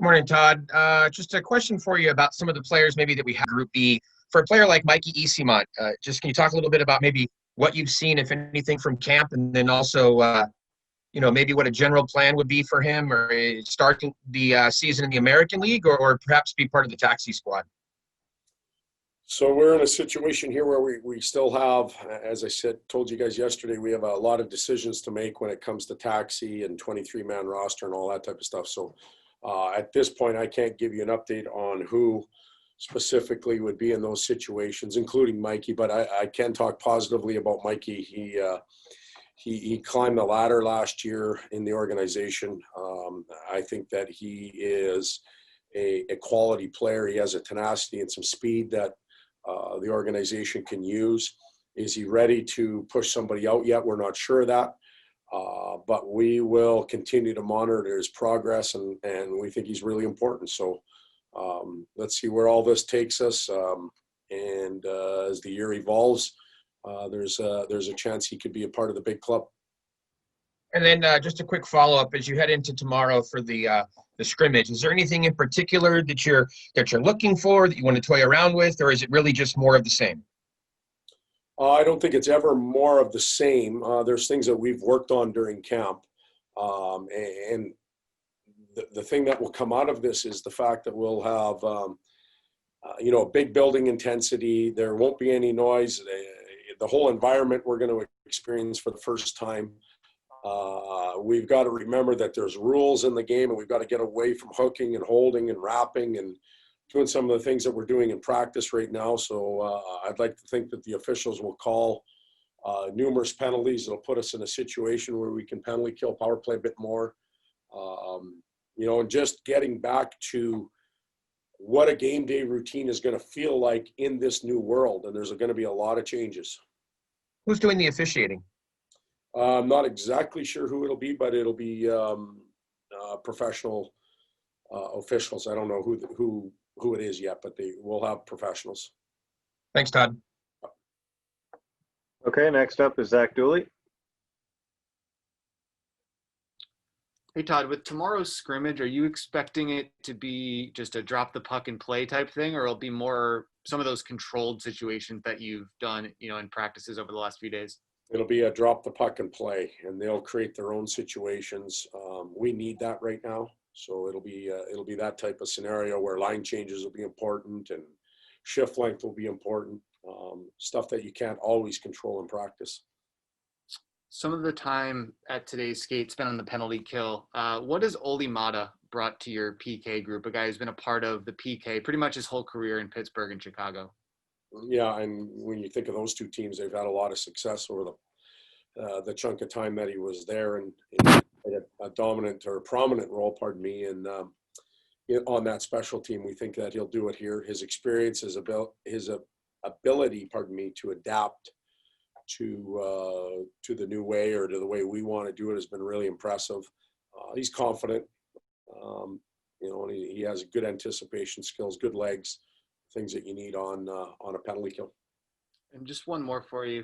Morning, Todd. Just a question for you about some of the players maybe that we have Group B. For a player like Mikey Easimont, just can you talk a little bit about maybe what you've seen, if anything, from camp, and then also, maybe what a general plan would be for him, or start the season in the American League, or perhaps be part of the taxi squad? So we're in a situation here where we still have, as I told you guys yesterday, we have a lot of decisions to make when it comes to taxi and 23-man roster and all that type of stuff. So at this point, I can't give you an update on who specifically would be in those situations, including Mikey, but I can talk positively about Mikey. He climbed the ladder last year in the organization. I think that he is a quality player. He has a tenacity and some speed that the organization can use. Is he ready to push somebody out yet? We're not sure of that. But we will continue to monitor his progress, and we think he's really important. So let's see where all this takes us. And as the year evolves, there's a chance he could be a part of the big club. And then just a quick follow-up as you head into tomorrow for the scrimmage. Is there anything in particular that you're looking for, that you want to toy around with, or is it really just more of the same? I don't think it's ever more of the same. There's things that we've worked on during camp. And the thing that will come out of this is the fact that we'll have, a big building intensity. There won't be any noise. The whole environment we're going to experience for the first time. We've got to remember that there's rules in the game, and we've got to get away from hooking and holding and wrapping and doing some of the things that we're doing in practice right now. So I'd like to think that the officials will call numerous penalties. It'll put us in a situation where we can penalty kill power play a bit more. And just getting back to what a game day routine is going to feel like in this new world. And there's going to be a lot of changes. Who's doing the officiating? I'm not exactly sure who it'll be, but it'll be professional officials. I don't know who it is yet, but they will have professionals. Thanks, Todd. Okay, next up is Zach Dooley. Hey, Todd, with tomorrow's scrimmage, are you expecting it to be just a drop the puck and play type thing, or it'll be more some of those controlled situations that you've done, in practices over the last few days? It'll be a drop the puck and play, and they'll create their own situations. We need that right now. So it'll be that type of scenario where line changes will be important and shift length will be important. Stuff that you can't always control in practice. Some of the time at today's skate spent on the penalty kill. What has Oli Mata brought to your PK group? A guy who's been a part of the PK pretty much his whole career in Pittsburgh and Chicago. Yeah, and when you think of those two teams, they've had a lot of success over the chunk of time that he was there, and a dominant or prominent role, and on that special team. We think that he'll do it here. His experience, his ability, to adapt to the new way or to the way we want to do it has been really impressive. He's confident, and he has good anticipation skills, good legs, things that you need on a penalty kill. And just one more for you.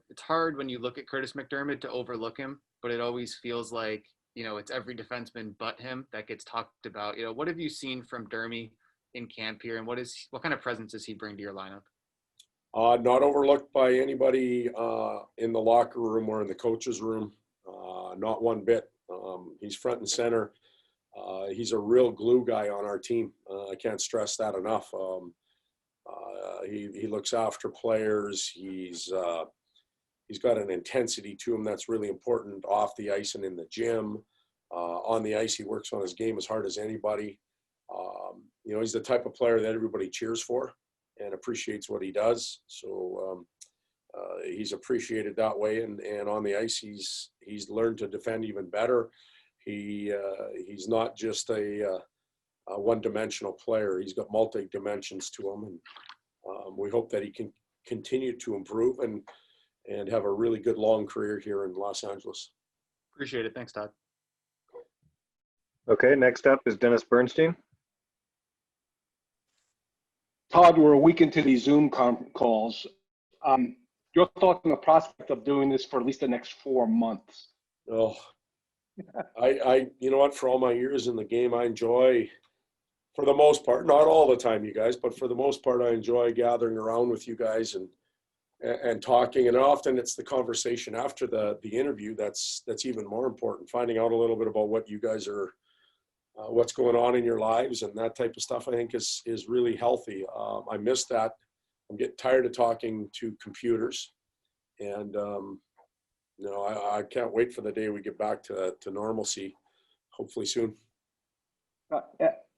It's hard when you look at Curtis McDermott to overlook him, but it always feels like, it's every defenseman but him that gets talked about. What have you seen from Dermy in camp here, and what kind of presence does he bring to your lineup? Not overlooked by anybody in the locker room or in the coach's room. Not one bit. He's front and center. He's a real glue guy on our team. I can't stress that enough. He looks after players. He's got an intensity to him that's really important off the ice and in the gym. On the ice, he works on his game as hard as anybody. He's the type of player that everybody cheers for and appreciates what he does. So he's appreciated that way. And on the ice, he's learned to defend even better. He's not just a one-dimensional player. He's got multi-dimensions to him. And we hope that he can continue to improve and have a really good long career here in Los Angeles. Appreciate it. Thanks, Todd. Okay, next up is Dennis Bernstein. Todd, we're a week into these Zoom calls. Your thoughts on the prospect of doing this for at least the next 4 months? Oh, I you know what? For all my years in the game, I enjoy For the most part, not all the time, you guys, but for the most part, I enjoy gathering around with you guys and talking. And often it's the conversation after the interview that's even more important. Finding out a little bit about what you guys are, what's going on in your lives and that type of stuff, I think is really healthy. I miss that. I'm getting tired of talking to computers, and I can't wait for the day we get back to normalcy. Hopefully soon.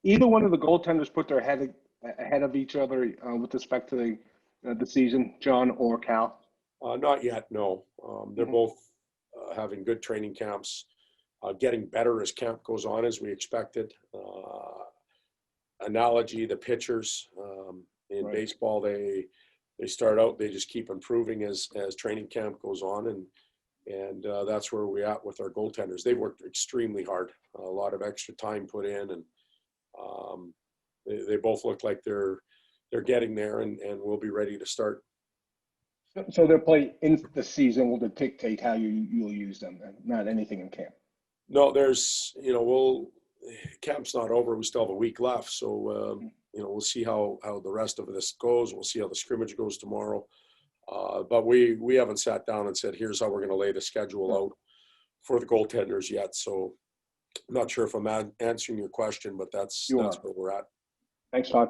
Either one of the goaltenders put their head ahead of each other with respect to the season, John or Cal? Not yet, no. They're both having good training camps, getting better as camp goes on, as we expected. Analogy, the pitchers in baseball, they start out, they just keep improving as training camp goes on, and that's where we're at with our goaltenders. They've worked extremely hard, a lot of extra time put in, and they both look like they're getting there, and we'll be ready to start. So their play in the season will dictate how you'll use them, and not anything in camp. No, there's, camp's not over. We still have a week left. So, we'll see how the rest of this goes. We'll see how the scrimmage goes tomorrow. But we haven't sat down and said, here's how we're going to lay the schedule out for the goaltenders yet. So I'm not sure if I'm answering your question, but that's where we're at. Thanks, Todd.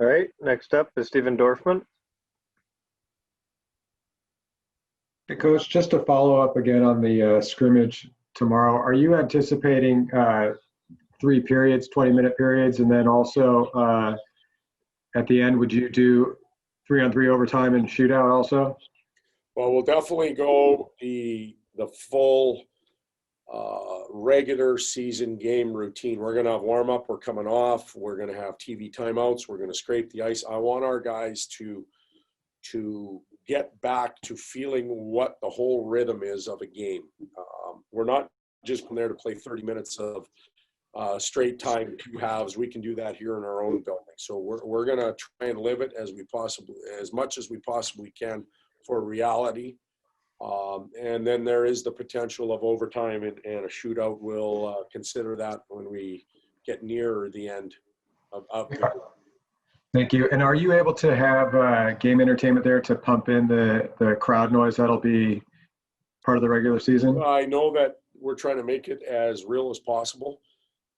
All right, next up is Stephen Dorfman. Hey, Coach, just to follow up again on the scrimmage tomorrow, are you anticipating 3 periods, 20-minute periods, and then also at the end, would you do 3-on-3 overtime and shootout also? Well, we'll definitely go the full regular season game routine. We're going to have warm-up. We're coming off. We're going to have TV timeouts. We're going to scrape the ice. I want our guys to get back to feeling what the whole rhythm is of a game. We're not just there to play 30 minutes of straight time, 2 halves. We can do that here in our own building. So we're going to try and live it as much as we possibly can for reality. And then there is the potential of overtime and a shootout. We'll consider that when we get nearer the end of the game. Thank you. And are you able to have game entertainment there to pump in the crowd noise that'll be part of the regular season? I know that we're trying to make it as real as possible.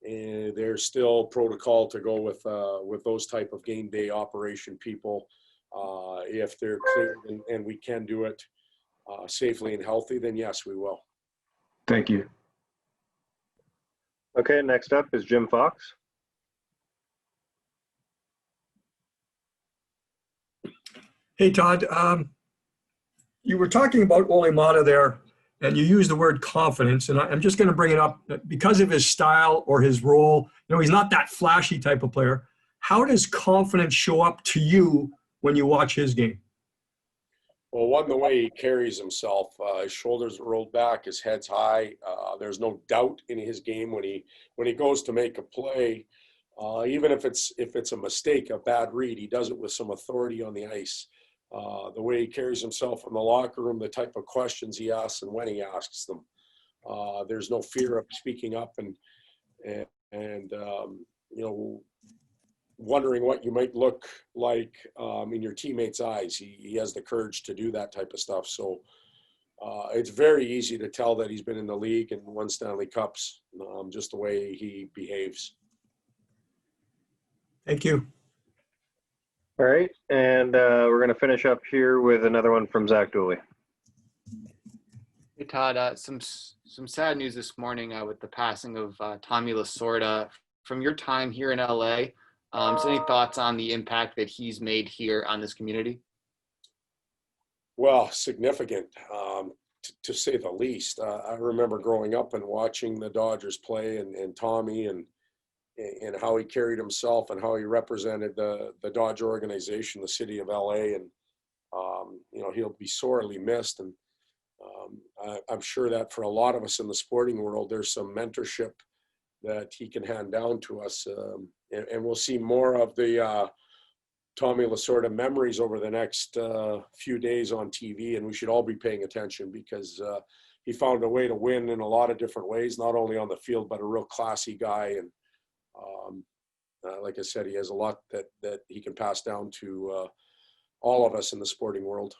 And there's still protocol to go with those type of game day operation people. If they're clear and we can do it safely and healthy, then yes, we will. Thank you. Okay, next up is Jim Fox. Hey, Todd, you were talking about Ole Mata there, and you used the word confidence, and I'm just going to bring it up because of his style or his role. He's not that flashy type of player. How does confidence show up to you when you watch his game? Well, one, the way he carries himself, his shoulders rolled back, his head's high. There's no doubt in his game when he goes to make a play, even if it's a mistake, a bad read, he does it with some authority on the ice. The way he carries himself in the locker room, the type of questions he asks and when he asks them. There's no fear of speaking up and wondering what you might look like in your teammates' eyes. He has the courage to do that type of stuff. So it's very easy to tell that he's been in the league and won Stanley Cups, just the way he behaves. Thank you. All right, and we're going to finish up here with another one from Zach Dooley. Hey, Todd, some sad news this morning with the passing of Tommy Lasorda. From your time here in LA, so any thoughts on the impact that he's made here on this community? Well, significant, to say the least. I remember growing up and watching the Dodgers play and Tommy and how he carried himself and how he represented the Dodger organization, the city of LA. And, he'll be sorely missed. And I'm sure that for a lot of us in the sporting world, there's some mentorship that he can hand down to us. And we'll see more of the Tommy Lasorda memories over the next few days on TV. And we should all be paying attention because he found a way to win in a lot of different ways, not only on the field, but a real classy guy. And Like I said, he has a lot that he can pass down to all of us in the sporting world.